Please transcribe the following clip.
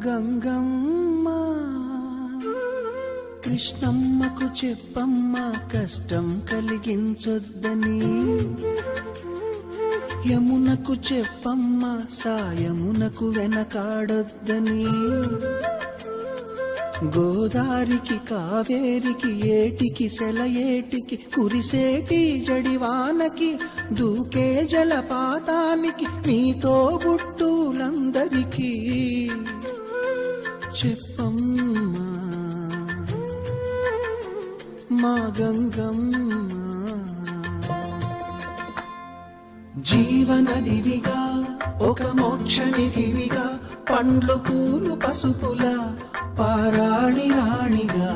గంగమ్మ కృష్ణమ్మకు చెప్పమ్మ కష్టం కలిగించొద్దని, యమునకు చెప్పమ్మ సాయమునకు వెనకాడొద్దని, గోదారికి కావేరికి ఏటికి సెలయేటికి కురిసేటి జడివానకి దూకే జలపాతానికి నీతో బుట్టులందరికీ చెప్పమ్మా మా గంగమ్మ. జీవనదివిగా ఒక మోక్షనిధివిగా పండ్లు పూలు పసుపుల పారాణి రాణిగా